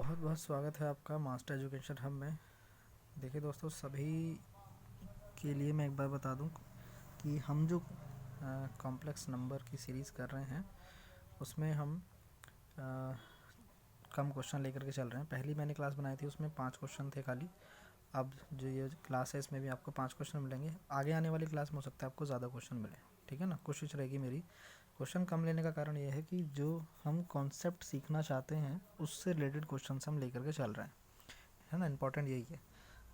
बहुत बहुत स्वागत है आपका मास्टर एजुकेशन हब में। देखिए दोस्तों, सभी के लिए मैं एक बार बता दूं कि हम जो कॉम्प्लेक्स नंबर की सीरीज़ कर रहे हैं उसमें हम कम क्वेश्चन लेकर के चल रहे हैं। पहली मैंने क्लास बनाई थी, उसमें 5 क्वेश्चन थे खाली। अब जो ये क्लास है इसमें भी आपको 5 क्वेश्चन मिलेंगे। आगे आने वाली क्लास में हो सकता है आपको ज़्यादा क्वेश्चन मिले, ठीक है ना। कोशिश रहेगी मेरी क्वेश्चन कम लेने का कारण ये है कि जो हम कॉन्सेप्ट सीखना चाहते हैं उससे रिलेटेड क्वेश्चन हम लेकर के चल रहे हैं, है ना। इंपॉर्टेंट यही है।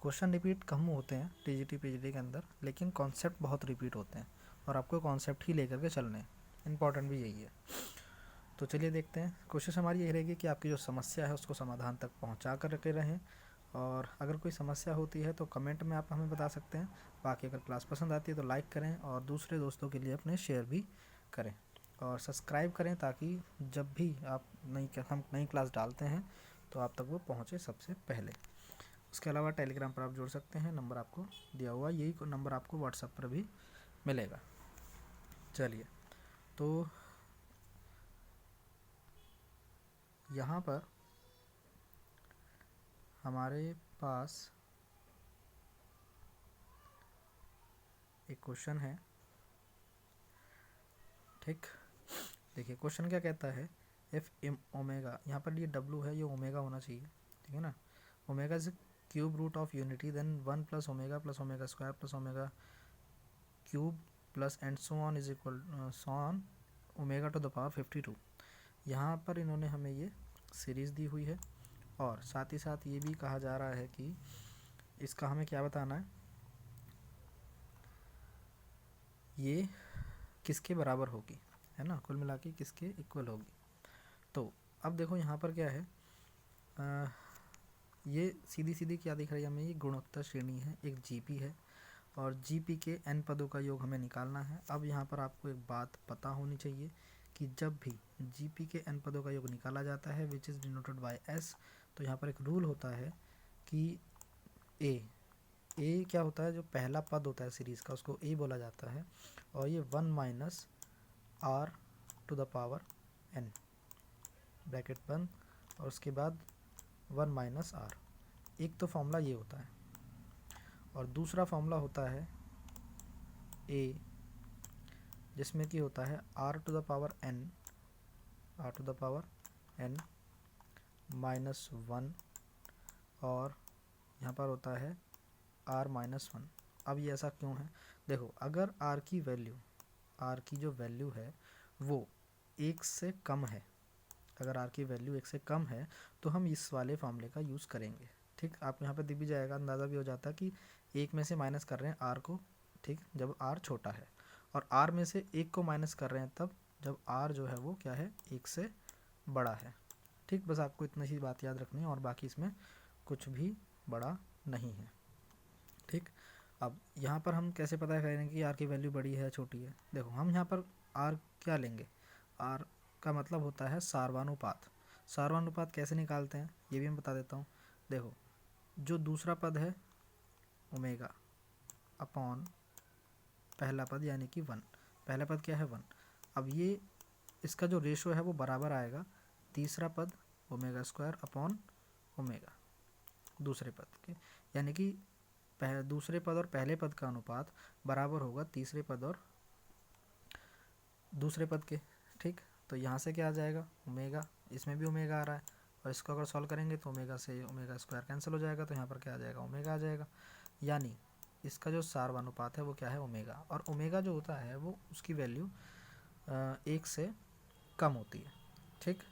क्वेश्चन रिपीट कम होते हैं टीजीटी पीजीटी के अंदर, लेकिन कॉन्सेप्ट बहुत रिपीट होते हैं और आपको कॉन्सेप्ट ही लेकर के चलने हैं। इंपॉर्टेंट भी यही है। तो चलिए देखते हैं। कोशिश हमारी यही रहेगी कि आपकी जो समस्या है उसको समाधान तक पहुंचा कर के रहें, और अगर कोई समस्या होती है तो कमेंट में आप हमें बता सकते हैं। बाकी अगर क्लास पसंद आती है तो लाइक करें और दूसरे दोस्तों के लिए अपने शेयर भी करें और सब्सक्राइब करें, ताकि जब भी हम नई क्लास डालते हैं तो आप तक वो पहुँचे सबसे पहले। उसके अलावा टेलीग्राम पर आप जुड़ सकते हैं, नंबर आपको दिया हुआ, यही नंबर आपको व्हाट्सएप पर भी मिलेगा। चलिए, तो यहाँ पर हमारे पास एक क्वेश्चन है, ठीक। देखिए क्वेश्चन क्या कहता है, एफ एम ओमेगा, यहाँ पर ये डब्लू है, ये ओमेगा होना चाहिए, ठीक है ना। Omega is cube root of unity, then 1 plus omega square plus omega cube plus and so on is equal so on omega to the power 52। यहाँ पर इन्होंने हमें ये सीरीज़ दी हुई है और साथ ही साथ ये भी कहा जा रहा है कि इसका हमें क्या बताना है, ये किसके बराबर होगी, है ना, कुल मिला के किसके इक्वल होगी। तो अब देखो यहाँ पर क्या है, ये सीधी सीधी क्या दिख रही है हमें, ये गुणोत्तर श्रेणी है, एक जीपी है और जीपी के एन पदों का योग हमें निकालना है। अब यहाँ पर आपको एक बात पता होनी चाहिए कि जब भी जीपी के एन पदों का योग निकाला जाता है which is denoted by S, तो यहाँ पर एक रूल होता है कि ए क्या होता है, जो पहला पद होता है सीरीज़ का उसको ए बोला जाता है, और ये 1 minus r to the power n, bracket बंद, और उसके बाद 1 माइनस आर। एक तो फॉर्मूला ये होता है और दूसरा फॉर्मूला होता है ए, जिसमें कि होता है r to the power n, r to the power n minus 1, और यहाँ पर होता है आर माइनस 1। अब ये ऐसा क्यों है, देखो अगर आर की वैल्यू, आर की जो वैल्यू है वो 1 से कम है, अगर आर की वैल्यू 1 से कम है तो हम इस वाले फॉर्मूले का यूज़ करेंगे, ठीक। आप यहाँ पे दिख भी जाएगा, अंदाज़ा भी हो जाता है कि 1 में से माइनस कर रहे हैं आर को, ठीक, जब आर छोटा है, और आर में से 1 को माइनस कर रहे हैं तब जब आर जो है वो क्या है, 1 से बड़ा है, ठीक। बस आपको इतनी सी बात याद रखनी है और बाकी इसमें कुछ भी बड़ा नहीं है, ठीक। अब यहाँ पर हम कैसे पता करेंगे कि आर की वैल्यू बड़ी है छोटी है, देखो हम यहाँ पर आर क्या लेंगे, आर का मतलब होता है सार्वानुपात। सार्वानुपात कैसे निकालते हैं ये भी मैं बता देता हूँ। देखो जो दूसरा पद है ओमेगा अपॉन पहला पद यानी कि 1, पहला पद क्या है 1, अब ये इसका जो रेशो है वो बराबर आएगा तीसरा पद ओमेगा स्क्वायर अपॉन ओमेगा दूसरे पद के, यानी कि दूसरे पद और पहले पद का अनुपात बराबर होगा तीसरे पद और दूसरे पद के, ठीक। तो यहाँ से क्या आ जाएगा ओमेगा, इसमें भी ओमेगा आ रहा है और इसको अगर सॉल्व करेंगे तो ओमेगा से ओमेगा स्क्वायर कैंसिल हो जाएगा, तो यहाँ पर क्या आ जाएगा ओमेगा आ जाएगा, यानी इसका जो सार्वनुपात है वो क्या है ओमेगा, और ओमेगा जो होता है वो उसकी वैल्यू 1 से कम होती है, ठीक।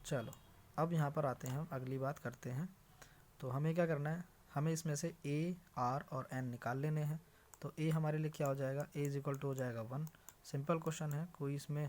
चलो अब यहाँ पर आते हैं, हम अगली बात करते हैं। तो हमें क्या करना है, हमें इसमें से ए आर और एन निकाल लेने हैं। तो ए हमारे लिए क्या हो जाएगा, ए इज इक्वल टू हो जाएगा 1, सिंपल क्वेश्चन है, कोई इसमें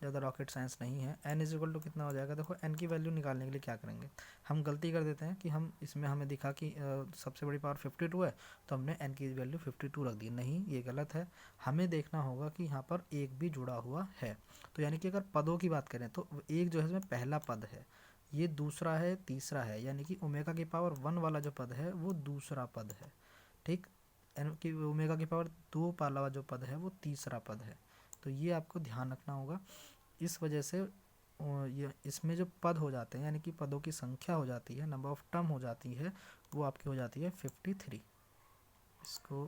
ज़्यादा रॉकेट साइंस नहीं है। एन इज इक्वल टू कितना हो जाएगा, देखो एन की वैल्यू निकालने के लिए क्या करेंगे, हम गलती कर देते हैं कि हम इसमें हमें दिखा कि सबसे बड़ी पावर 52 है तो हमने एन की वैल्यू 52 रख दी, नहीं ये गलत है। हमें देखना होगा कि यहाँ पर एक भी जुड़ा हुआ है, तो यानी कि अगर पदों की बात करें तो एक जो है इसमें पहला पद है, ये दूसरा है, तीसरा है, यानी कि ओमेगा की पावर 1 वाला जो पद है वो दूसरा पद है, ठीक। एन की ओमेगा की पावर 2 वाला जो पद है वो तीसरा पद है, तो ये आपको ध्यान रखना होगा। इस वजह से ये इसमें जो पद हो जाते हैं यानी कि पदों की संख्या हो जाती है, नंबर ऑफ टर्म हो जाती है, वो आपकी हो जाती है 53। इसको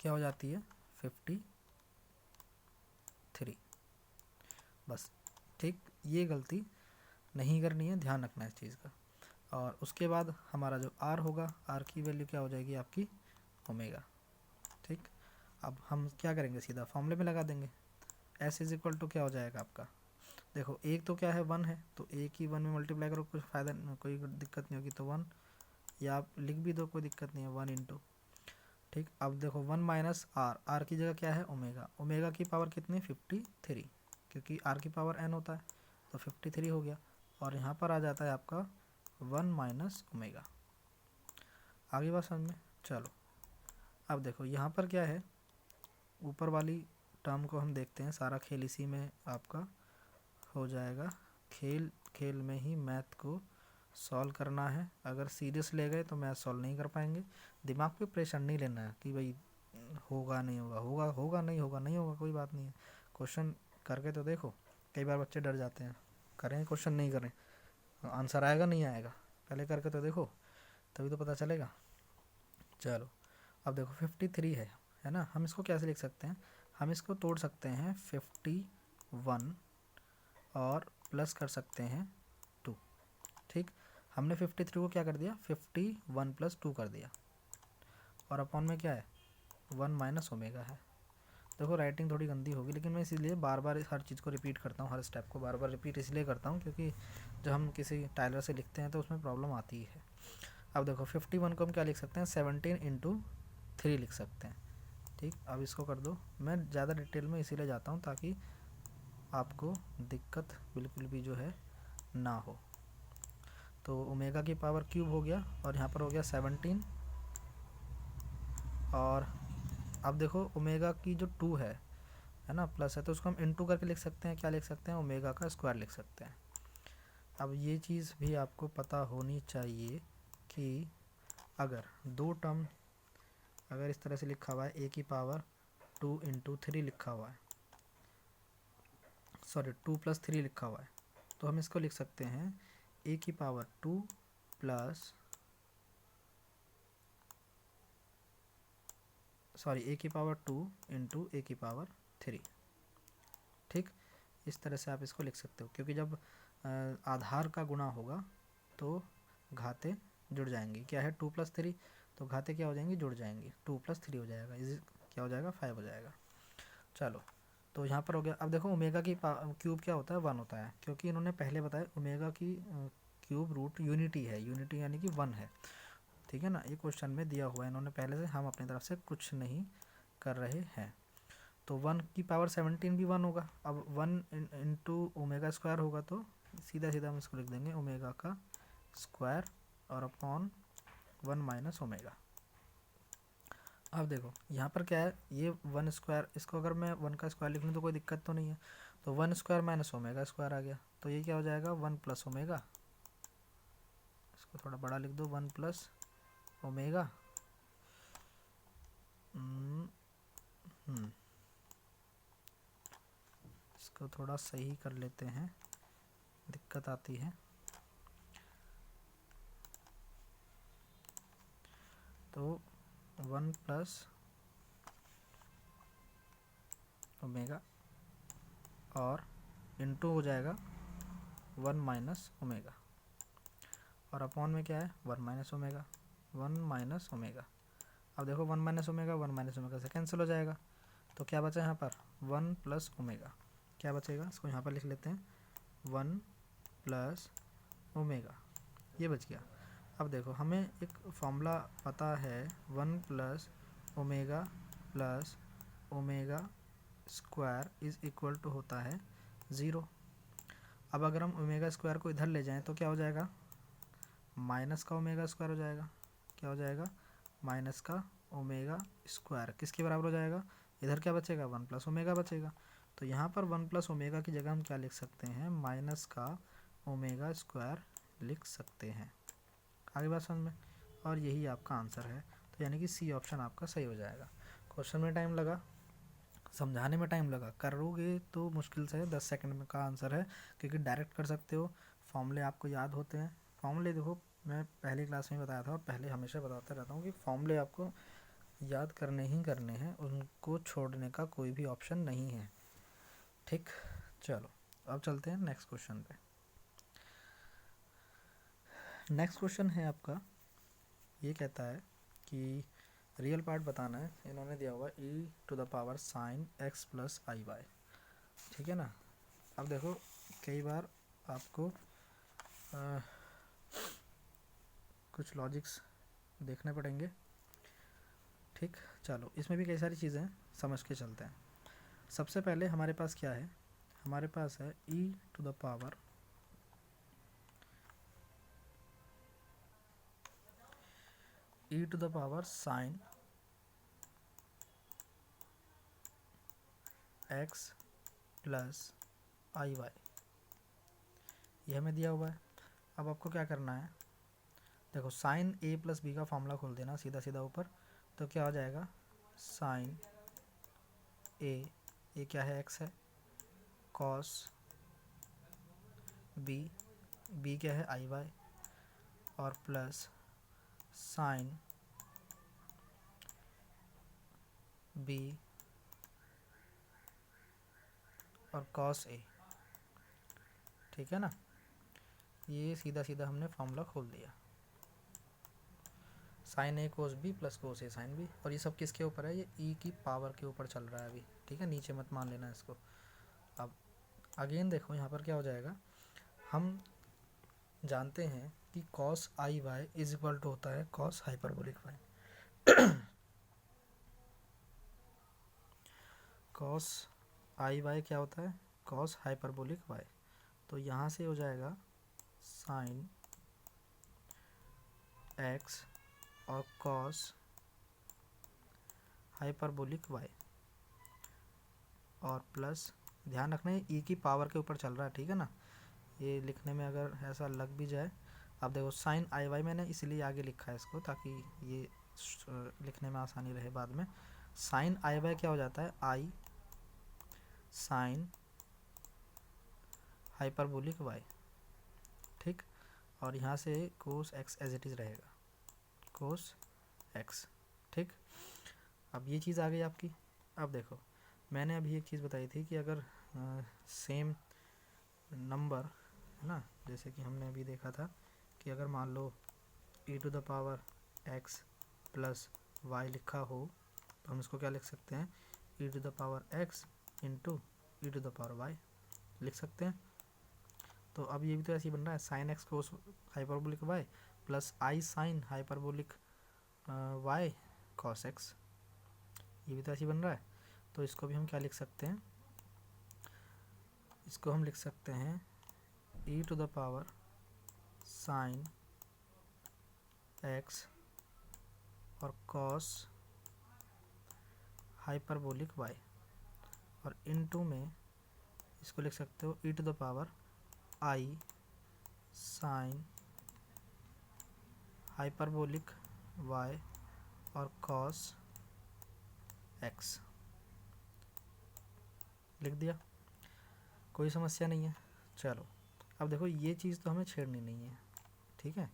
क्या हो जाती है 53। बस ठीक, ये गलती नहीं करनी है, ध्यान रखना है इस चीज़ का। और उसके बाद हमारा जो r होगा, r की वैल्यू क्या हो जाएगी आपकी ओमेगा। ठीक, अब हम क्या करेंगे, सीधा फॉर्मूले में लगा देंगे। s इज इक्वल टू क्या हो जाएगा आपका, देखो एक तो क्या है 1 है, तो एक ही 1 में मल्टीप्लाई करो, कुछ फ़ायदा कोई दिक्कत नहीं होगी, तो 1, या आप लिख भी दो कोई दिक्कत नहीं है, 1 इंटू। ठीक, अब देखो 1 माइनस r की जगह क्या है ओमेगा, ओमेगा की पावर कितनी 53, क्योंकि r की पावर n होता है, तो 53 हो गया। और यहाँ पर आ जाता है आपका 1 माइनस ओमेगा। आगे बात समझ में, चलो अब देखो यहाँ पर क्या है, ऊपर वाली टर्म को हम देखते हैं, सारा खेल इसी में आपका हो जाएगा। खेल खेल में ही मैथ को सॉल्व करना है, अगर सीरियस ले गए तो मैथ सॉल्व नहीं कर पाएंगे। दिमाग पे प्रेशर नहीं लेना है कि भाई होगा नहीं होगा, होगा होगा नहीं होगा नहीं होगा, कोई बात नहीं है, क्वेश्चन करके तो देखो। कई बार बच्चे डर जाते हैं, करें क्वेश्चन नहीं करें, आंसर आएगा नहीं आएगा, पहले करके तो देखो, तभी तो पता चलेगा। चलो अब देखो 53 है ना, हम इसको कैसे लिख सकते हैं, हम इसको तोड़ सकते हैं 51 और प्लस कर सकते हैं 2। ठीक, हमने 53 को क्या कर दिया 51 प्लस 2 कर दिया, और अपॉन में क्या है 1 माइनस ओमेगा है। देखो राइटिंग थोड़ी गंदी होगी, लेकिन मैं इसीलिए बार बार हर चीज़ को रिपीट करता हूँ, हर स्टेप को बार बार रिपीट इसलिए करता हूँ क्योंकि जब हम किसी टाइलर से लिखते हैं तो उसमें प्रॉब्लम आती है। अब देखो 51 को हम क्या लिख सकते हैं 17 इंटू 3 लिख सकते हैं। ठीक, अब इसको कर दो, मैं ज़्यादा डिटेल में इसीलिए जाता हूँ ताकि आपको दिक्कत बिल्कुल भी जो है ना हो। तो ओमेगा की पावर क्यूब हो गया, और यहाँ पर हो गया 17, और अब देखो ओमेगा की जो 2 है ना, प्लस है, तो उसको हम इंटू करके लिख सकते हैं, क्या लिख सकते हैं ओमेगा का स्क्वायर लिख सकते हैं। अब ये चीज़ भी आपको पता होनी चाहिए कि अगर दो टर्म अगर इस तरह से लिखा हुआ है, ए की पावर 2 इंटू 3 लिखा हुआ है, सॉरी 2 प्लस 3 लिखा हुआ है, तो हम इसको लिख सकते हैं ए की पावर 2 प्लस ए की पावर 2 इंटू ए की पावर 3। ठीक, इस तरह से आप इसको लिख सकते हो, क्योंकि जब आधार का गुणा होगा तो घाते जुड़ जाएंगी। क्या है 2 प्लस 3, तो घाते क्या हो जाएंगी जुड़ जाएंगी, 2 प्लस 3 हो जाएगा, इज क्या हो जाएगा 5 हो जाएगा। चलो तो यहाँ पर हो गया। अब देखो ओमेगा की क्यूब क्या होता है 1 होता है, क्योंकि इन्होंने पहले बताया ओमेगा की क्यूब रूट यूनिटी है, यूनिटी यानी कि 1 है। ठीक है ना, ये क्वेश्चन में दिया हुआ है इन्होंने पहले से, हम अपनी तरफ से कुछ नहीं कर रहे हैं। तो 1 की पावर 17 भी 1 होगा। अब 1 इंटू ओमेगा स्क्वायर होगा, तो सीधा सीधा हम इसको लिख देंगे ओमेगा का स्क्वायर और अपॉन 1 माइनस ओमेगा। अब देखो यहाँ पर क्या है, ये 1 स्क्वायर, इसको अगर मैं 1 का स्क्वायर लिख लूँ तो कोई दिक्कत तो नहीं है, तो 1 स्क्वायर माइनस ओमेगा स्क्वायर आ गया, तो ये क्या हो जाएगा 1 प्लस ओमेगा। इसको थोड़ा बड़ा लिख दो, 1 प्लस ओमेगा। इसको थोड़ा सही कर लेते हैं, दिक्कत आती है। तो 1 प्लस ओमेगा और इंटू हो जाएगा 1 माइनस ओमेगा, और अपॉन में क्या है 1 माइनस ओमेगा, 1 माइनस ओमेगा। अब देखो 1 माइनस ओमेगा 1 माइनस ओमेगा से कैंसिल हो जाएगा, तो क्या बचा यहाँ पर 1 प्लस ओमेगा। क्या बचेगा, इसको यहाँ पर लिख लेते हैं 1 प्लस ओमेगा, ये बच गया। अब देखो हमें एक फॉर्मूला पता है, 1 plus omega plus omega square is equal to होता है 0। अब अगर हम ओमेगा स्क्वायर को इधर ले जाएं तो क्या हो जाएगा, माइनस का ओमेगा स्क्वायर हो जाएगा। क्या हो जाएगा, माइनस का ओमेगा स्क्वायर किसके बराबर हो जाएगा, इधर क्या बचेगा 1 प्लस ओमेगा बचेगा। तो यहाँ पर 1 प्लस ओमेगा की जगह हम क्या लिख सकते हैं, माइनस का ओमेगा स्क्वायर लिख सकते हैं। आगे बात समझ में, और यही आपका आंसर है। तो यानी कि सी ऑप्शन आपका सही हो जाएगा। क्वेश्चन में टाइम लगा, समझाने में टाइम लगा, करोगे तो मुश्किल से 10 सेकंड में का आंसर है, क्योंकि डायरेक्ट कर सकते हो, फॉर्मूले आपको याद होते हैं। फॉर्मूले देखो मैं पहली क्लास में बताया था और पहले हमेशा बताता रहता हूँ कि फॉर्मूले आपको याद करने ही करने हैं, उनको छोड़ने का कोई भी ऑप्शन नहीं है। ठीक, चलो अब चलते हैं नेक्स्ट क्वेश्चन पे। नेक्स्ट क्वेश्चन है आपका, ये कहता है कि रियल पार्ट बताना है। इन्होंने दिया हुआ e⁻ sin x प्लस आई वाई, ठीक है ना। अब देखो कई बार आपको कुछ लॉजिक्स देखने पड़ेंगे। ठीक, चलो इसमें भी कई सारी चीज़ें हैं, समझ के चलते हैं। सबसे पहले हमारे पास क्या है, हमारे पास है e⁻ sin x प्लस आई वाई, ये हमें दिया हुआ है। अब आपको क्या करना है, देखो साइन a प्लस बी का फॉर्मूला खोल देना सीधा सीधा ऊपर, तो क्या हो जाएगा, साइन a क्या है, x है, कॉस b क्या है, आई वाई, और प्लस साइन b और कॉस a, ठीक है ना। ये सीधा सीधा हमने फॉर्मूला खोल दिया, sine a cos b plus cos a sine b, और ये सब किसके ऊपर है, ये e की पावर के ऊपर चल रहा है अभी, ठीक है, नीचे मत मान लेना इसको। अब अगेन देखो यहाँ पर क्या हो जाएगा, हम जानते हैं कि cos i y is equal to होता है cos hyperbolic Y. Cos i y क्या होता है, कॉस हाइपरबोलिक वाई, तो यहाँ से हो जाएगा साइन एक्स और कॉस हाइपरबोलिक वाई, और प्लस ध्यान रखना है ई की पावर के ऊपर चल रहा है, ठीक है ना। ये लिखने में अगर ऐसा लग भी जाए, अब देखो साइन आई वाई मैंने इसलिए आगे लिखा है इसको, ताकि ये लिखने में आसानी रहे बाद में। साइन आई वाई क्या हो जाता है, आई साइन हाइपरबोलिक वाई, ठीक, और यहाँ से cos x as it is रहेगा, कोस एक्स, ठीक। अब ये चीज़ आ गई आपकी। अब देखो मैंने अभी एक चीज़ बताई थी कि अगर सेम नंबर है ना, जैसे कि हमने अभी देखा था कि अगर मान लो e⁻x प्लस वाई लिखा हो, तो हम इसको क्या लिख सकते हैं, e⁻x इंटू e⁻y लिख सकते हैं। तो अब ये भी तो ऐसे ही बन रहा है, sine X cos hyperbolic Y plus I sine hyperbolic Y cos X, ये भी तो ऐसे ही बन रहा है। तो इसको भी हम क्या लिख सकते हैं, इसको हम लिख सकते हैं e⁻ साइन एक्स और कॉस हाइपरबोलिक वाई, और इनटू में इसको लिख सकते हो e⁻ आई साइन हाइपरबोलिक वाई और कॉस एक्स, लिख दिया, कोई समस्या नहीं है। चलो अब देखो ये चीज़ तो हमें छेड़नी नहीं है, ठीक है,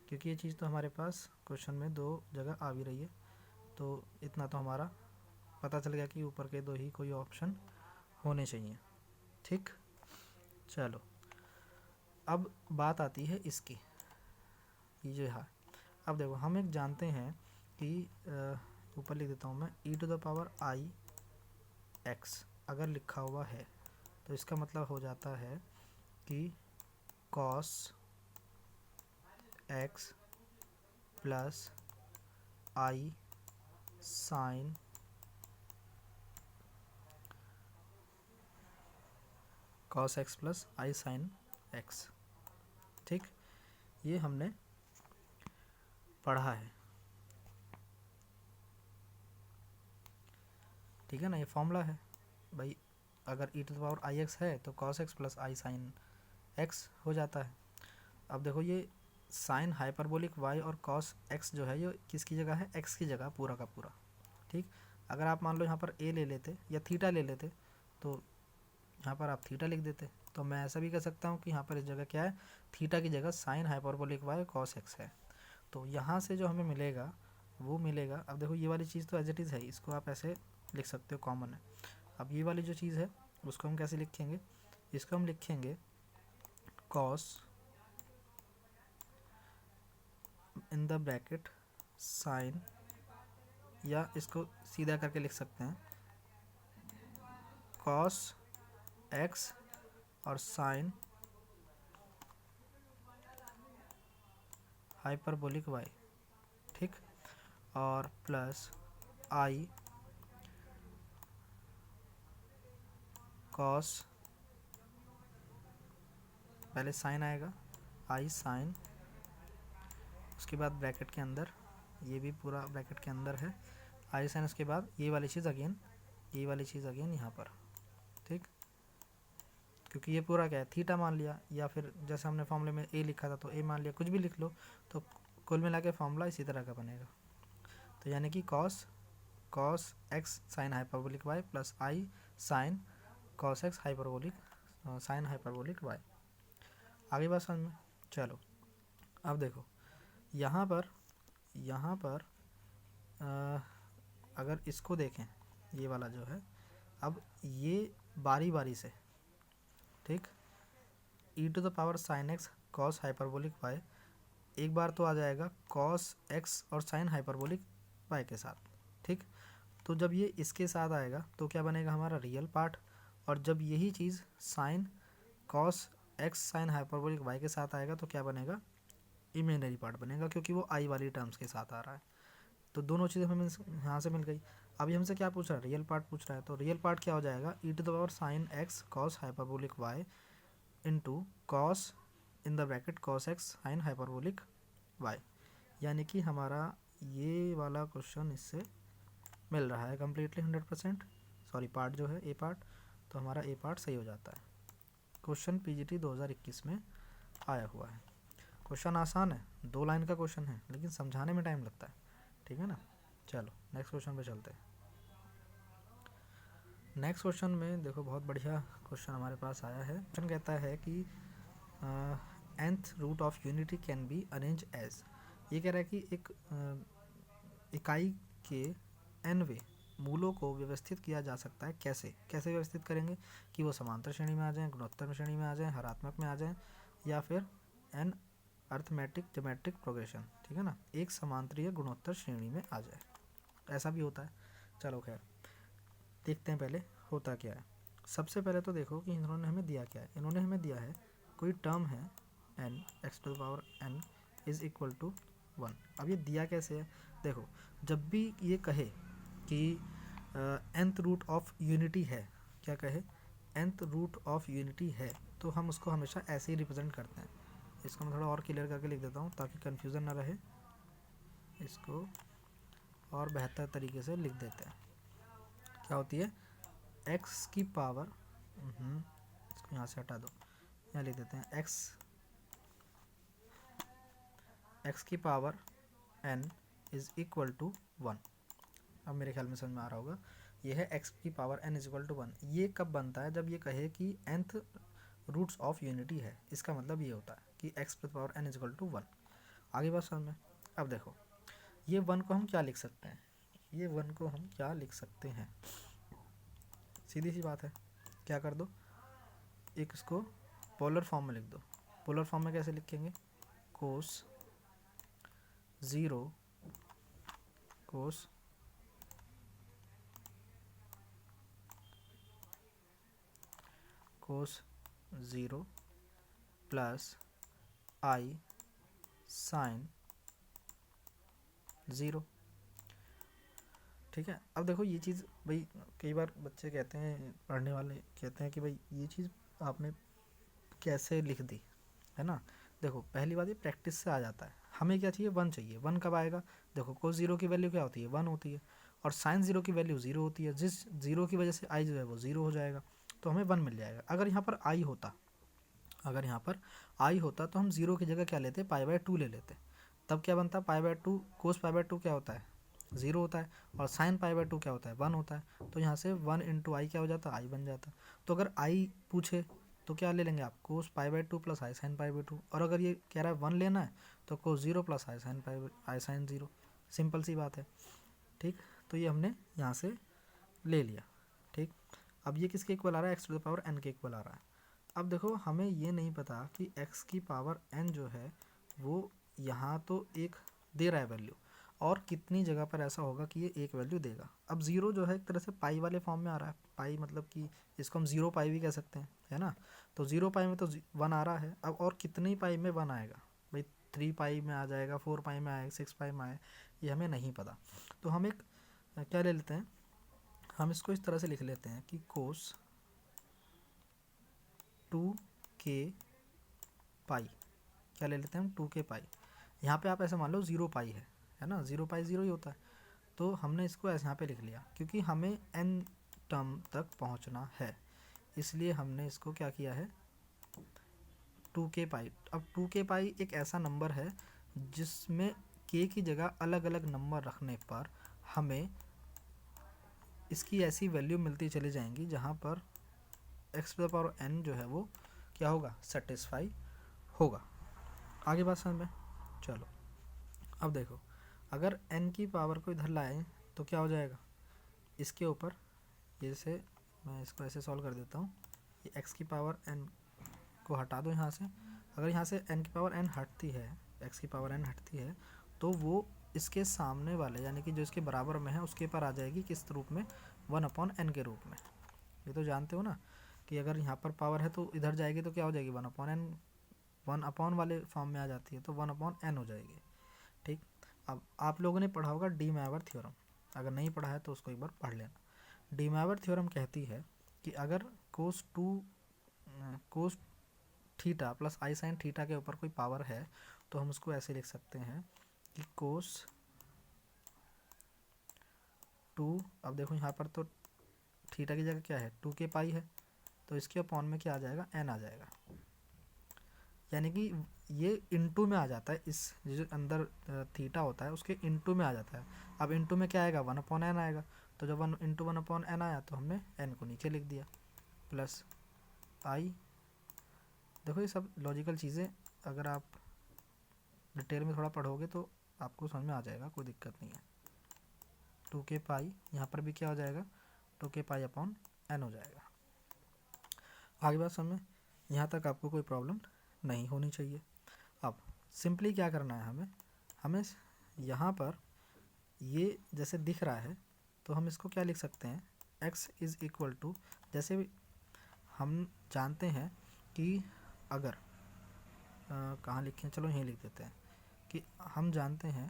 क्योंकि ये चीज़ तो हमारे पास क्वेश्चन में दो जगह आ भी रही है, तो इतना तो हमारा पता चल गया कि ऊपर के दो ही कोई ऑप्शन होने चाहिए, ठीक। चलो अब बात आती है इसकी, ये है, अब देखो हम एक जानते हैं कि ऊपर लिख देता हूँ मैं, e⁻i x अगर लिखा हुआ है तो इसका मतलब हो जाता है कि cos x plus I sign cos x plus I sign x, ठीक, ये हमने पढ़ा है, ठीक है ना। ये फॉर्मूला है भाई, अगर e⁻i x है तो cos x plus I sign x हो जाता है। अब देखो ये साइन हाइपरबोलिक y और cos x जो है ये किसकी जगह है, x की जगह पूरा का पूरा, ठीक। अगर आप मान लो यहाँ पर ए ले लेते या थीटा ले लेते तो यहाँ पर आप थीटा लिख देते। तो मैं ऐसा भी कर सकता हूँ कि यहाँ पर इस जगह क्या है, थीटा की जगह sine hyperbolic Y cos x है। तो यहाँ से जो हमें मिलेगा वो मिलेगा, अब देखो ये वाली चीज़ तो एज इट इज़ है, इसको आप ऐसे लिख सकते हो, कॉमन है। अब ये वाली जो चीज़ है उसको हम कैसे लिखेंगे, इसको हम लिखेंगे cos in the bracket sine, या इसको सीधा करके लिख सकते हैं कॉस एक्स और साइन हाइपरबोलिक वाई, ठीक, और प्लस आई कॉस, पहले साइन आएगा, आई साइन, उसके बाद ब्रैकेट के अंदर, ये भी पूरा ब्रैकेट के अंदर है, आई साइन, उसके बाद ये वाली चीज़ अगेन, ये वाली चीज़ अगेन यहाँ पर, ठीक, क्योंकि ये पूरा क्या है, थीटा मान लिया, या फिर जैसे हमने फॉर्मूले में ए लिखा था तो ए मान लिया, कुछ भी लिख लो, तो कुल मिला के फॉर्मूला इसी तरह का बनेगा। तो यानी कि cos X sine hyperbolic Y plus I sine cos X hyperbolic sine hyperbolic Y. आगे बात समझ में, चलो अब देखो यहाँ पर अगर इसको देखें, ये वाला जो है, अब ये बारी बारी से, ठीक, e to the power sine x cos hyperbolic y, एक बार तो आ जाएगा कॉस एक्स और साइन हाइपरबोलिक वाई के साथ, ठीक। तो जब ये इसके साथ आएगा तो क्या बनेगा हमारा रियल पार्ट, और जब यही चीज़ sine cos X sine hyperbolic Y के साथ आएगा तो क्या बनेगा, इमेजिनरी पार्ट बनेगा, क्योंकि वो आई वाली टर्म्स के साथ आ रहा है। तो दोनों चीज़ें हमें यहाँ से मिल गई। अभी हमसे क्या पूछ रहा है, रियल पार्ट पूछ रहा है, तो रियल पार्ट क्या हो जाएगा, E to the power sine x cos hyperbolic Y into cos in the bracket cos X sine hyperbolic Y. यानी कि हमारा ये वाला क्वेश्चन इससे मिल रहा है कम्प्लीटली 100%, सॉरी पार्ट जो है ए पार्ट, तो हमारा ए पार्ट सही हो जाता है। क्वेश्चन पीजीटी 2021 में आया हुआ है। क्वेश्चन आसान है, 2 लाइन का क्वेश्चन है, लेकिन समझाने में टाइम लगता है, ठीक है ना। चलो नेक्स्ट क्वेश्चन पे चलते हैं। नेक्स्ट क्वेश्चन में देखो बहुत बढ़िया क्वेश्चन हमारे पास आया है। क्वेश्चन कहता है कि nth root of unity can be arrange as, ये कह रहा है कि एक इकाई के nवे मूलों को व्यवस्थित किया जा सकता है, कैसे कैसे व्यवस्थित करेंगे, कि वो समांतर श्रेणी में आ जाएं, गुणोत्तर श्रेणी में आ जाएं, हरात्मक में आ जाएं, या फिर एन अर्थमेटिक जोमेट्रिक प्रोग्रेशन, ठीक है ना, एक समांतरीय गुणोत्तर श्रेणी में आ जाए, ऐसा भी होता है। चलो खैर देखते हैं पहले होता क्या है। सबसे पहले तो देखो कि इन्होंने हमें दिया क्या है, इन्होंने हमें दिया है कोई टर्म है n x to the power n is equal to 1। अब ये दिया कैसे है, देखो जब भी ये कहे कि nth रूट ऑफ यूनिटी है, क्या कहे nth रूट ऑफ यूनिटी है, तो हम उसको हमेशा ऐसे ही रिप्रेजेंट करते हैं। इसको मैं थोड़ा और क्लियर करके लिख देता हूँ ताकि कन्फ्यूज़न ना रहे, इसको और बेहतर तरीके से लिख देते हैं। क्या होती है x की पावर, इसको यहाँ से हटा दो, यहाँ लिख देते हैं x की power n is equal to 1। अब मेरे ख्याल में समझ में आ रहा होगा, ये है x की power n is equal to 1। ये कब बनता है, जब ये कहे कि nth रूट्स ऑफ यूनिटी है, इसका मतलब ये होता है कि x की power n is equal to 1। आगे बात समझ में। अब देखो ये 1 को हम क्या लिख सकते हैं, ये 1 को हम क्या लिख सकते हैं, सीधी सी बात है, क्या कर दो, एक इसको पोलर फॉर्म में लिख दो। पोलर फॉर्म में कैसे लिखेंगे, कोस 0 कोस कोस 0 प्लस आई साइन 0, ठीक है। अब देखो ये चीज़ भाई कई बार बच्चे कहते हैं, पढ़ने वाले कहते हैं कि भाई ये चीज़ आपने कैसे लिख दी, है ना। देखो पहली बात ये प्रैक्टिस से आ जाता है, हमें क्या चाहिए, 1 चाहिए। 1 कब आएगा, देखो कोस 0 की वैल्यू क्या होती है, 1 होती है, और साइन 0 की वैल्यू 0 होती है, जिस 0 की वजह से आई जो है वो 0 हो जाएगा, तो हमें 1 मिल जाएगा। अगर यहाँ पर आई होता, अगर यहाँ पर आई होता तो हम 0 की जगह क्या लेते, पाई बाय 2 ले लेते, तब क्या बनता, pi by 2 cos pi by 2 क्या होता है, 0 होता है, और साइन पाई बाई 2 क्या होता है, 1 होता है। तो यहाँ से 1 इंटू आई क्या हो जाता है, आई बन जाता है। तो अगर आई पूछे तो क्या ले लेंगे आप, cos pi by 2 plus I sine pi by 2। और अगर ये कह रहा है 1 लेना है तो कोस 0 plus I sine pi I sign 0। Simple सी बात है, ठीक। तो ये हमने यहाँ से ले लिया, ठीक। अब ये किसके इक्वल आ रहा है, x to the power n के इक्वल आ रहा है। अब देखो हमें ये नहीं पता कि एक्स की पावर एन जो है वो यहाँ तो एक दे रहा है वैल्यू, और कितनी जगह पर ऐसा होगा कि ये एक वैल्यू देगा। अब ज़ीरो जो है एक तरह से पाई वाले फॉर्म में आ रहा है, पाई मतलब कि इसको हम ज़ीरो पाई भी कह सकते हैं, है ना। तो ज़ीरो पाई में तो 1 आ रहा है। अब और कितनी पाई में 1 आएगा भाई, 3 पाई में आ जाएगा, 4 पाई में आएगा, 6 पाई में आए, ये हमें नहीं पता। तो हम एक क्या ले लेते हैं, हम इसको इस तरह से लिख लेते हैं कि कोस 2k पाई, क्या ले लेते हैं हम, 2k पाई। यहाँ पे आप ऐसे मान लो 0 पाई है ना, 0 पाई 0 ही होता है। तो हमने इसको ऐसे यहाँ पे लिख लिया, क्योंकि हमें n टर्म तक पहुँचना है, इसलिए हमने इसको क्या किया है, 2k पाई। अब 2k पाई एक ऐसा नंबर है जिसमें k की जगह अलग अलग नंबर रखने पर हमें इसकी ऐसी वैल्यू मिलती चली जाएंगी जहाँ पर x to the power n जो है वो क्या होगा, सेटिस्फाई होगा। आगे बात समझ में, चलो। अब देखो, अगर n की पावर को इधर लाएं तो क्या हो जाएगा, इसके ऊपर जैसे मैं इसको ऐसे सॉल्व कर देता हूँ, ये x की पावर n को हटा दो यहाँ से। अगर यहाँ से n की पावर n हटती है, x की पावर n हटती है, तो वो इसके सामने वाले यानी कि जो इसके बराबर में है उसके पर आ जाएगी, किस रूप में, 1/n के रूप में। ये तो जानते हो ना कि अगर यहाँ पर पावर है तो इधर जाएगी तो क्या हो जाएगी, 1/n, 1 वाले फॉर्म में आ जाती है तो 1/n हो जाएगी, ठीक। अब आप लोगों ने पढ़ा होगा डी मैवर थ्योरम, अगर नहीं पढ़ा है तो उसको एक बार पढ़ लेना। डी मैवर थ्योरम कहती है कि अगर cos theta plus I sine theta के ऊपर कोई पावर है तो हम उसको ऐसे लिख सकते हैं कि कोस 2, अब देखो यहाँ पर तो थीटा की जगह क्या है, 2k पाई है, तो इसके अपॉन में क्या आ जाएगा, n आ जाएगा। यानी कि ये इनटू में आ जाता है, इस जो अंदर थीटा होता है उसके इनटू में आ जाता है। अब इनटू में क्या आएगा, 1/n आएगा। तो जब 1 इंटू 1/n आया तो हमने n को नीचे लिख दिया, प्लस आई। देखो ये सब लॉजिकल चीज़ें अगर आप डिटेल में थोड़ा पढ़ोगे तो आपको समझ में आ जाएगा, कोई दिक्कत नहीं है। 2k पाई यहाँ पर भी क्या हो जाएगा, 2k पाई अपॉन n हो जाएगा। आगे बात समझ में, यहाँ तक आपको कोई प्रॉब्लम नहीं होनी चाहिए। अब सिंपली क्या करना है, हमें यहाँ पर ये जैसे दिख रहा है तो हम इसको क्या लिख सकते हैं, x इज़ इक्वल टू, जैसे हम जानते हैं कि अगर कहाँ लिखें, चलो यहीं लिख देते हैं कि हम जानते हैं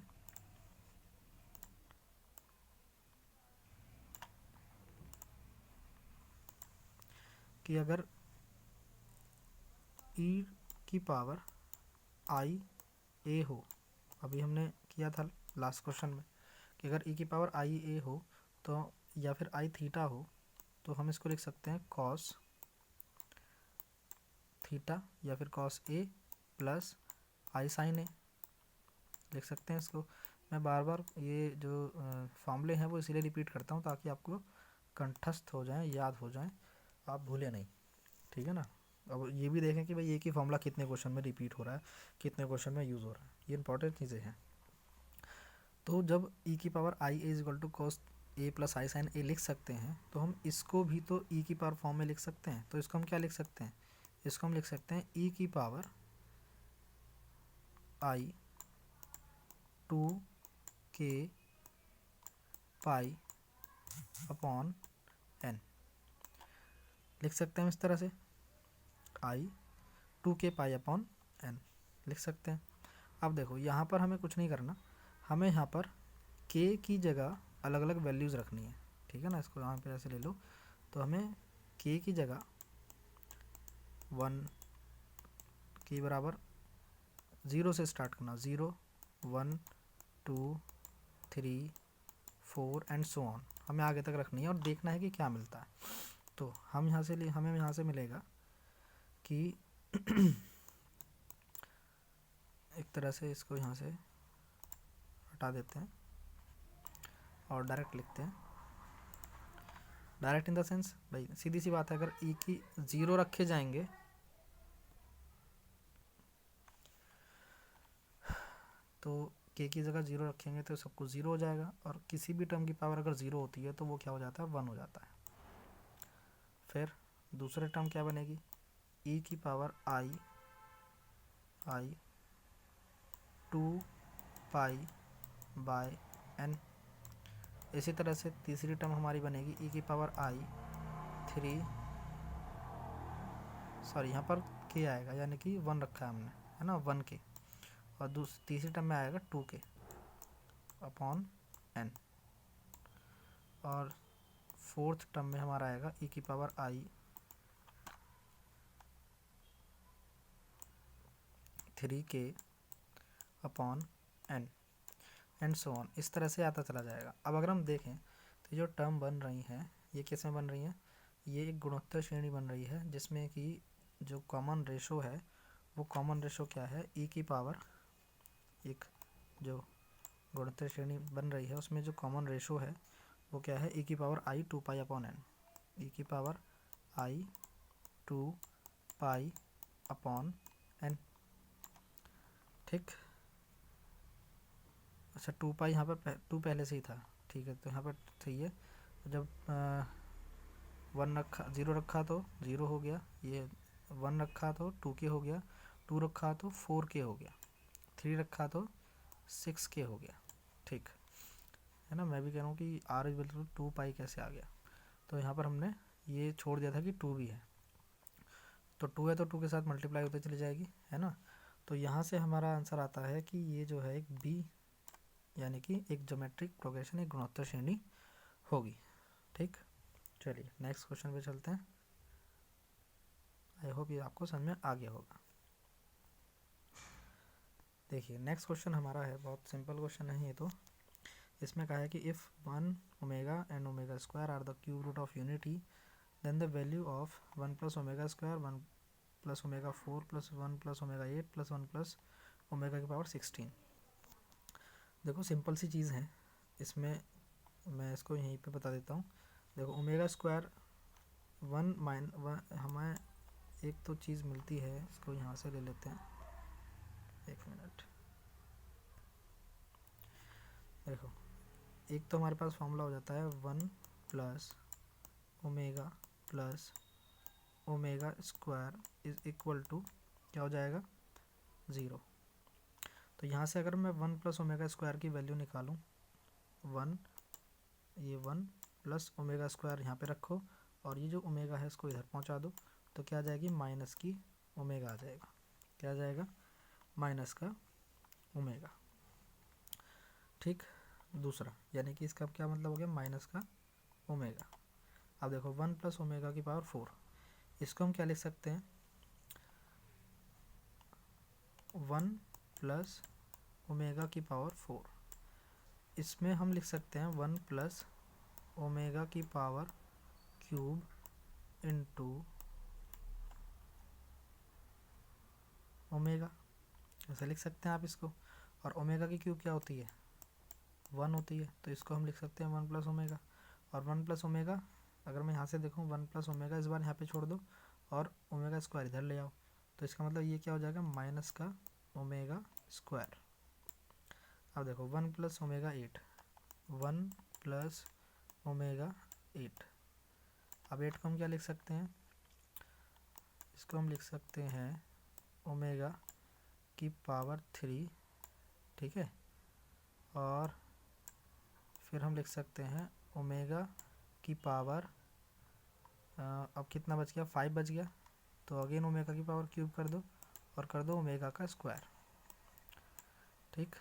कि अगर e की पावर आई ए हो, अभी हमने किया था लास्ट क्वेश्चन में कि अगर e की पावर आई ए हो तो, या फिर आई थीटा हो, तो हम इसको लिख सकते हैं कॉस थीटा या फिर cos A plus I sine A, लिख सकते हैं इसको। मैं बार बार ये जो फॉर्मूले हैं वो इसीलिए रिपीट करता हूँ ताकि आपको कंठस्थ हो जाएं, याद हो जाएं, आप भूलें नहीं, ठीक है ना। अब ये भी देखें कि भाई एक ही फॉर्मूला कितने क्वेश्चन में रिपीट हो रहा है, कितने क्वेश्चन में यूज़ हो रहा है, ये इंपॉर्टेंट चीज़ें हैं। तो जब e की power I A equal to cos A plus I sine A लिख सकते हैं, तो हम इसको भी तो e की पावर फॉर्म में लिख सकते हैं। तो इसको हम क्या लिख सकते हैं, इसको हम लिख सकते हैं e की पावर आई 2k पाई अपॉन n, लिख सकते हैं इस तरह से, आई 2k पाई अपॉन n लिख सकते हैं। अब देखो यहाँ पर हमें कुछ नहीं करना, हमें यहाँ पर k की जगह अलग अलग वैल्यूज़ रखनी है, ठीक है ना। इसको यहाँ पे ऐसे ले लो, तो हमें k की जगह 1 के बराबर 0 से स्टार्ट करना, 0 1 2 3 4 एंड सो ऑन, हमें आगे तक रखनी है और देखना है कि क्या मिलता है। तो हम यहाँ से हमें यहाँ से मिलेगा कि एक तरह से इसको यहाँ से हटा देते हैं, और डायरेक्ट लिखते हैं। डायरेक्ट इन द सेंस भाई सीधी सी बात है, अगर ई की 0 रखे जाएंगे तो के की जगह 0 रखेंगे तो सब कुछ 0 हो जाएगा, और किसी भी टर्म की पावर अगर 0 होती है तो वो क्या हो जाता है, 1 हो जाता है। फिर दूसरे टर्म क्या बनेगी, ई की power i 2 pi by n. इसी तरह से तीसरी टर्म हमारी बनेगी ई की पावर आई 3, सॉरी यहाँ पर के आएगा यानी कि 1 रखा है हमने, है ना, 1 के, और तीसरी टर्म में आएगा 2 के अपॉन एन, और फोर्थ टर्म में हमारा आएगा ई की पावर आई 3 के upon n and so on. इस तरह से आता चला जाएगा। अब अगर हम देखें तो जो टर्म बन रही हैं ये किस में बन रही हैं, ये एक गुणोत्तर श्रेणी बन रही है जिसमें कि जो कॉमन रेशो है वो कॉमन रेशो क्या है, ई की पावर, एक जो गुणोत्तर श्रेणी बन रही है उसमें जो कॉमन रेशो है वो क्या है, ई की power i 2 pi upon N, ई की power i 2 pi upon N. ठीक, अच्छा 2 पाई यहाँ पर 2 पहले से ही था, ठीक है, तो यहाँ पर सही है। जब 1 रखा 0 रखा तो 0 हो गया, ये 1 रखा तो 2 के हो गया, 2 रखा तो 4 के हो गया, 3 रखा तो 6 के हो गया। ठीक है ना, मैं भी कह रहा हूँ कि आर इज बिल्कुल 2 पाई कैसे आ गया, तो यहाँ पर हमने ये छोड़ दिया था कि 2 भी है, तो 2 है तो 2 के साथ मल्टीप्लाई होते चली जाएगी, है ना। तो यहाँ से हमारा आंसर आता है कि ये जो है एक बी यानी कि एक ज्योमेट्रिक प्रोग्रेशन, एक गुणोत्तर श्रेणी होगी। ठीक, चलिए नेक्स्ट क्वेश्चन पे चलते हैं। आई होप ये आपको समझ में आ गया होगा। देखिए नेक्स्ट क्वेश्चन हमारा है, बहुत सिंपल क्वेश्चन है ये तो। इसमें कहा है कि if 1 omega and omega square are the cube root of unity then the value of 1 plus omega square 1 plus omega 4 plus 1 plus omega 8 plus 1 plus omega की पावर 16। देखो सिंपल सी चीज़ है, इसमें मैं इसको यहीं पे बता देता हूँ। देखो ओमेगा स्क्वायर 1 हमें एक तो चीज़ मिलती है, इसको यहाँ से ले लेते हैं, एक मिनट। देखो एक तो हमारे पास फॉर्मूला हो जाता है 1 plus omega square is equal to क्या हो जाएगा, 0। तो यहाँ से अगर मैं 1 प्लस ओमेगा स्क्वायर की वैल्यू निकालूँ, 1 प्लस ओमेगा स्क्वायर यहाँ पे रखो, और ये जो ओमेगा है इसको इधर पहुँचा दो, तो क्या आ जाएगी, माइनस की ओमेगा आ जाएगा। क्या आ जाएगा, माइनस का ओमेगा। ठीक, दूसरा यानी कि इसका क्या मतलब हो गया, माइनस का ओमेगा। अब देखो 1 प्लस ओमेगा की पावर 4, इसको हम क्या लिख सकते हैं, 1 प्लस ओमेगा की पावर 4, इसमें हम लिख सकते हैं 1 प्लस ओमेगा की पावर क्यूब इनटू ओमेगा, ऐसे लिख सकते हैं आप इसको। और ओमेगा की क्यूब क्या होती है, 1 होती है, तो इसको हम लिख सकते हैं 1 प्लस ओमेगा। और 1 प्लस ओमेगा अगर मैं यहाँ से देखूँ 1 प्लस ओमेगा इस बार यहाँ पे छोड़ दो और ओमेगा स्क्वायर इधर ले आओ, तो इसका मतलब ये क्या हो जाएगा, माइनस का ओमेगा स्क्वायर। अब देखो 1 प्लस ओमेगा 8, 1 प्लस ओमेगा 8। अब 8 को हम क्या लिख सकते हैं, इसको हम लिख सकते हैं ओमेगा की पावर 3, ठीक है। और फिर हम लिख सकते हैं ओमेगा की पावर अब कितना बच गया, 5 बच गया, तो अगेन ओमेगा की पावर क्यूब कर दो और कर दो ओमेगा का स्क्वायर। ठीक,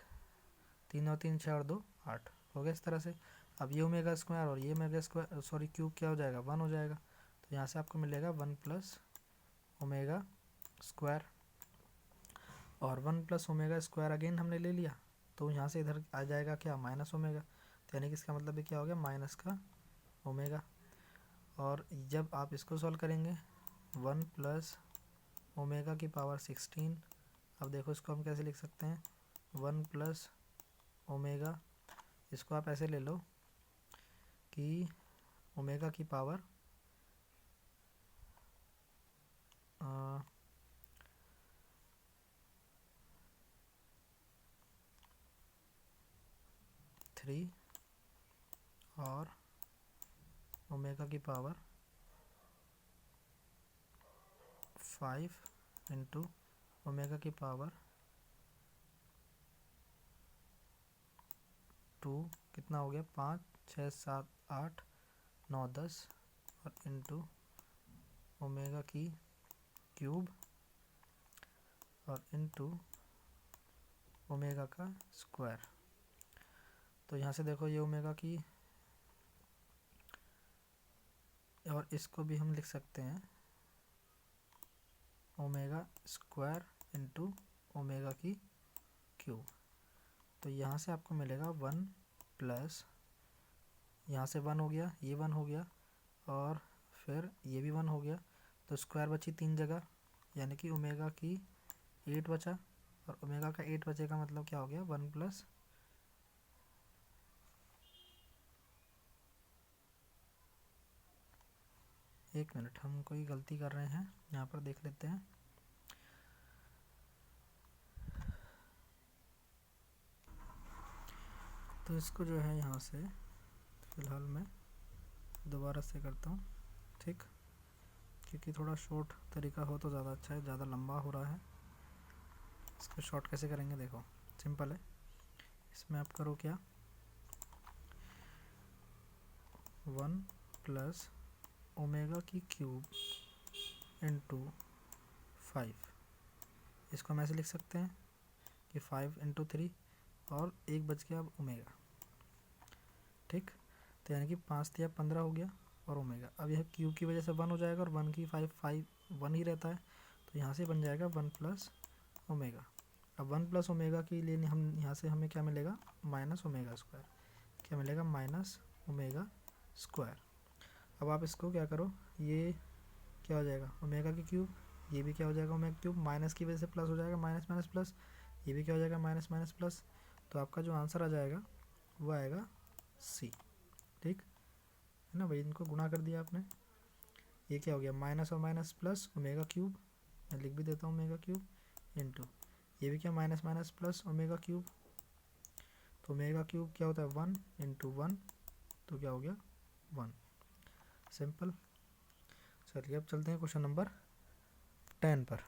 3 और 3 6 और 2 8 हो गया इस तरह से। अब ये ओमेगा स्क्वायर और ये ओमेगा स्क्वायर सॉरी क्यूब क्या हो जाएगा, 1 हो जाएगा, तो यहाँ से आपको मिलेगा 1 प्लस ओमेगा स्क्वायर। और 1 प्लस ओमेगा स्क्वायर अगेन हमने ले लिया, तो यहाँ से इधर आ जाएगा क्या, माइनस ओमेगा, तो यानी कि इसका मतलब ये क्या हो गया, माइनस का ओमेगा। और जब आप इसको सॉल्व करेंगे 1 प्लस ओमेगा की पावर 16, अब देखो इसको हम कैसे लिख सकते हैं, 1 प्लस ओमेगा, इसको आप ऐसे ले लो कि ओमेगा की पावर 3 और ओमेगा की पावर 5 इंटू ओमेगा की पावर 2, कितना हो गया 5 6 7 8 9 10 और इंटू ओमेगा की क्यूब और इंटू ओमेगा का स्क्वायर। तो यहाँ से देखो ये ओमेगा की, और इसको भी हम लिख सकते हैं ओमेगा स्क्वायर इंटू ओमेगा की क्यूब। तो यहाँ से आपको मिलेगा 1 प्लस, यहाँ से 1 हो गया, ये 1 हो गया और फिर ये भी 1 हो गया, तो स्क्वायर बची 3 जगह, यानी कि ओमेगा की 8 बचा, और ओमेगा का 8 बचेगा मतलब क्या हो गया 1 प्लस एक मिनट, हम कोई गलती कर रहे हैं, यहाँ पर देख लेते हैं। तो इसको जो है यहाँ से फ़िलहाल मैं दोबारा से करता हूँ, ठीक, क्योंकि थोड़ा शॉर्ट तरीका हो तो ज़्यादा अच्छा है, ज़्यादा लंबा हो रहा है। इसको शॉर्ट कैसे करेंगे, देखो सिंपल है। इसमें आप करो क्या, 1 प्लस ओमेगा की क्यूब इंटू 5, इसको हम ऐसे लिख सकते हैं कि 5 इंटू 3 और एक बच गया अब ओमेगा, ठीक। तो यानी कि 5 या 15 हो गया और ओमेगा, अब यह क्यूब की वजह से 1 हो जाएगा और 1 की 5 1 ही रहता है, तो यहाँ से बन जाएगा 1 प्लस ओमेगा। अब 1 प्लस ओमेगा के लिए हम यहाँ से हमें क्या मिलेगा माइनस ओमेगा स्क्वायर, क्या मिलेगा माइनस ओमेगा स्क्वायर। अब आप इसको क्या करो, ये क्या हो जाएगा ओमेगा की क्यूब, ये भी क्या हो जाएगा ओमेगा क्यूब, माइनस की वजह से प्लस हो जाएगा, माइनस माइनस प्लस, ये भी क्या हो जाएगा माइनस माइनस प्लस। तो आपका जो आंसर आ जाएगा वो आएगा सी, ठीक है ना भाई। इनको गुणा कर दिया आपने, ये क्या हो गया माइनस और माइनस प्लस ओमेगा क्यूब, मैं लिख भी देता हूँ ओमेगा क्यूब इंटू, ये भी क्या minus minus plus omega cube, तो ओमेगा क्यूब क्या होता है 1 इंटू 1, तो क्या हो गया 1, सिंपल। चलिए अब चलते हैं क्वेश्चन नंबर 10 पर।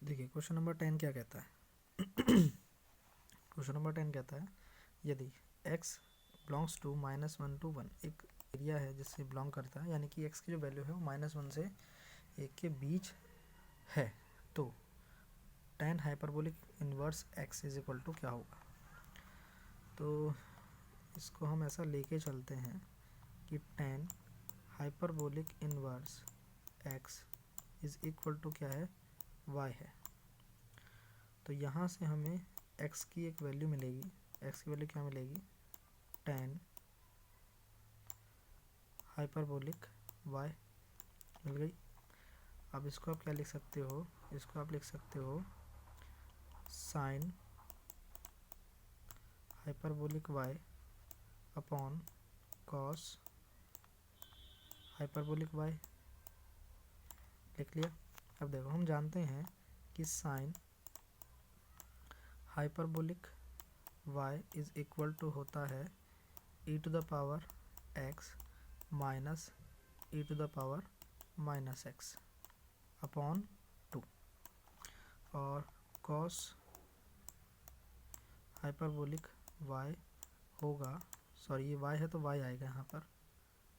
देखिए क्वेश्चन नंबर 10 क्या कहता है। क्वेश्चन नंबर 10 कहता है यदि x बिलोंग्स टू -1 to 1, एक एरिया है जिससे बिलोंग करता है, यानी कि x की जो वैल्यू है वो -1 से 1 के बीच है, तो tan hyperbolic inverse x is equal to क्या होगा। तो इसको हम ऐसा लेके चलते हैं कि tan hyperbolic inverse x is equal to क्या है y है। तो यहाँ से हमें x की एक वैल्यू मिलेगी, x की वैल्यू क्या मिलेगी tan हाइपरबोलिक y मिल गई। अब इसको आप क्या लिख सकते हो, इसको आप लिख सकते हो sine hyperbolic y upon cos hyperbolic y, लिख लिया। अब देखो हम जानते हैं कि sine hyperbolic y is equal to होता है e to the power x minus e to the power minus x upon 2, और कॉस हाइपरबोलिक y होगा, सॉरी ये y है तो y आएगा यहाँ पर,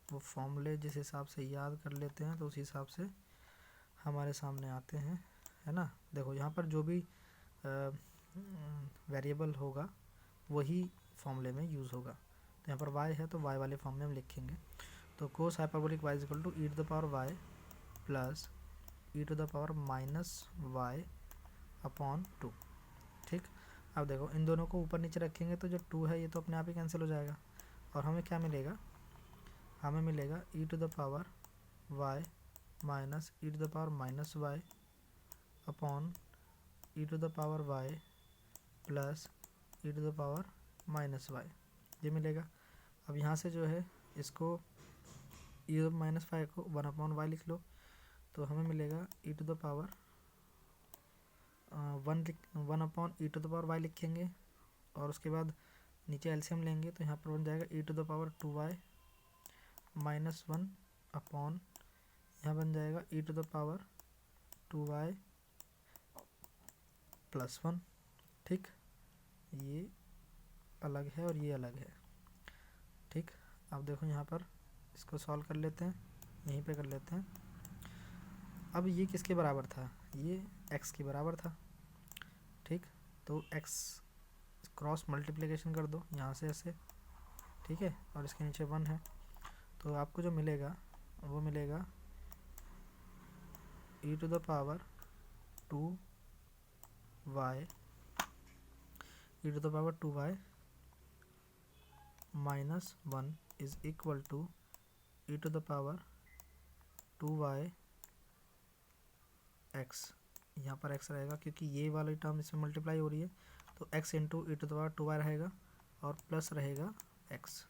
वो फॉर्मूले जिस हिसाब से याद कर लेते हैं तो उस हिसाब से हमारे सामने आते हैं, है ना। देखो यहाँ पर जो भी वेरिएबल होगा वही फॉर्मूले में यूज़ होगा, तो यहाँ पर y है तो y वाले फॉर्म में हम लिखेंगे। तो cos hyperbolic y is equal to E to the power y plus E to the power minus y upon 2, ठीक। अब देखो इन दोनों को ऊपर नीचे रखेंगे तो जो 2 है ये तो अपने आप ही कैंसिल हो जाएगा, और हमें क्या मिलेगा, हमें मिलेगा E to the power y minus E to the power minus y upon E to the power y plus E to the power minus Y, ये मिलेगा। अब यहाँ से जो है इसको ई माइनस वाई को 1/y लिख लो, तो हमें मिलेगा E to the power 1/e⁻y लिखेंगे, और उसके बाद नीचे एलसीएम लेंगे तो यहाँ पर बन जाएगा E to the power 2y minus 1 upon, यहाँ बन जाएगा E to the power 2y plus 1। ठीक, ये अलग है और ये अलग है। ठीक, अब देखो यहाँ पर इसको सॉल्व कर लेते हैं, यहीं पे कर लेते हैं। अब ये किसके बराबर था, ये x के बराबर था। ठीक, तो x क्रॉस मल्टीप्लिकेशन कर दो यहाँ से ऐसे, ठीक है, और इसके नीचे 1 है, तो आपको जो मिलेगा वो मिलेगा E to the power 2y E to the power 2y minus 1 is equal to E to the power 2y x। यहाँ पर x रहेगा क्योंकि ये वाली टर्म इसमें मल्टीप्लाई हो रही है, तो x into e to the power 2y रहेगा और प्लस रहेगा x।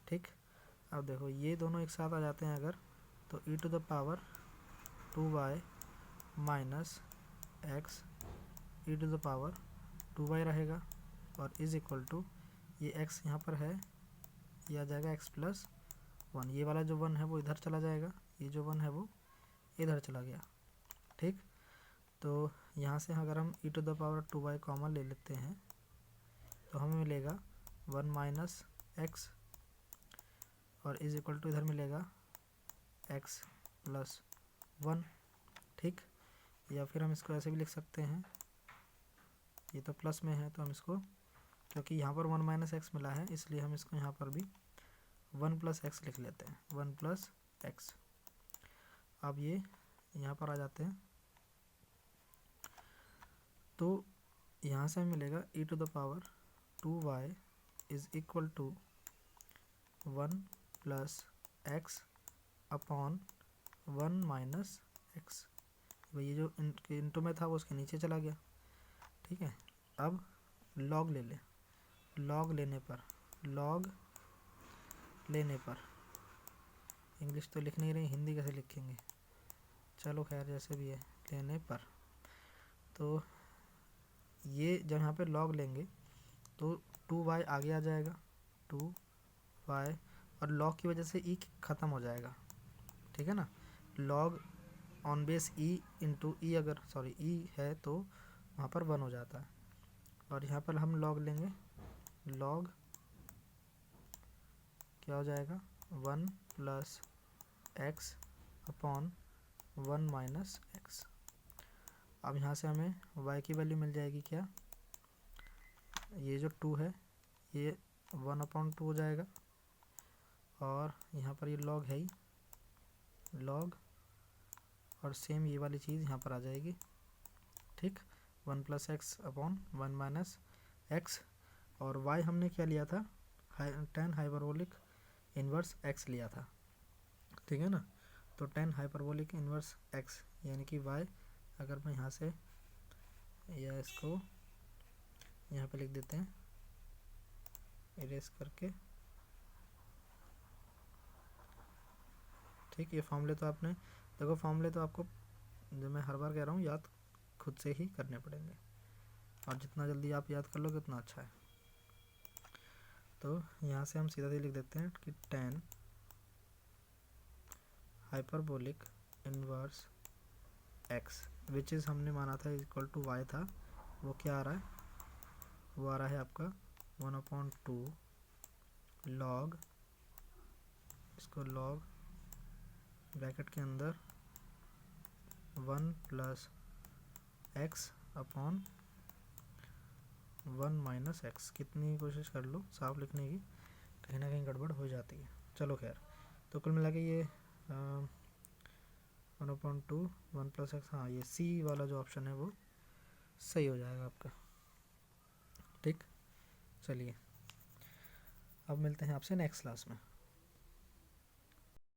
ठीक, अब देखो ये दोनों एक साथ आ जाते हैं अगर, तो E to the power 2y minus x E to the power 2y रहेगा, और इज इक्वल टू ये x यहाँ पर है, ये आ जाएगा x प्लस 1। ये वाला जो 1 है वो इधर चला जाएगा, ये जो 1 है वो इधर चला गया। ठीक, तो यहाँ से अगर हम E to the power 2y common ले लेते हैं तो हमें मिलेगा 1 माइनस x, और इज इक्वल टू इधर मिलेगा x प्लस 1। ठीक, या फिर हम इसको ऐसे भी लिख सकते हैं, ये तो प्लस में है तो हम इसको, क्योंकि यहाँ पर 1 माइनस एक्स मिला है इसलिए हम इसको यहाँ पर भी 1 प्लस एक्स लिख लेते हैं, 1 प्लस एक्स। अब ये यहाँ पर आ जाते हैं, तो यहाँ से हमें मिलेगा E to the power 2y is equal to 1 plus X upon 1 minus X. भाई ये जो इंटू में था वो उसके नीचे चला गया। ठीक है, अब लॉग ले ले, लॉग लेने पर इंग्लिश तो लिख नहीं रही, हिंदी कैसे लिखेंगे, चलो खैर जैसे भी है, लेने पर, तो ये जब यहाँ पे लॉग लेंगे तो 2y आगे आ जाएगा, 2y, और लॉग की वजह से ई ख़त्म हो जाएगा। ठीक है ना, log on base E into E, अगर सॉरी ई है तो वहाँ पर 1 हो जाता है, और यहाँ पर हम लॉग लेंगे, लॉग क्या हो जाएगा 1 plus X upon 1 minus x. अब यहाँ से हमें y की वैल्यू मिल जाएगी क्या, ये जो 2 है ये 1/2 हो जाएगा, और यहाँ पर ये लॉग है ही लॉग, और सेम ये वाली चीज़ यहाँ पर आ जाएगी। ठीक, 1 plus X upon 1 minus x, और y हमने क्या लिया था, tan हाइपरबोलिक इन्वर्स x लिया था। ठीक है ना, तो tan हाइपरबोलिक इन्वर्स x यानी कि y, अगर मैं यहाँ से या इसको यहाँ पे लिख देते हैं इरेज करके। ठीक, ये फॉर्मूले तो आपने देखो, फॉर्मूले तो आपको जो मैं हर बार कह रहा हूँ याद खुद से ही करने पड़ेंगे, और जितना जल्दी आप याद कर लोगे उतना अच्छा है। तो यहाँ से हम सीधा लिख देते हैं कि tan hyperbolic inverse x which is हमने माना था इक्वल टू y था, वो क्या आ रहा है, वो आ रहा है आपका 1/2 लॉग, इसको लॉग ब्रैकेट के अंदर 1 plus X upon 1 minus x. कितनी कोशिश कर लो साफ लिखने की, कहीं ना कहीं गड़बड़ हो जाती है। चलो खैर, तो कुल मिला के ये 1/2 1 प्लस एक्स, हाँ ये सी वाला जो ऑप्शन है वो सही हो जाएगा आपका। ठीक, चलिए अब मिलते हैं आपसे नेक्स्ट क्लास में।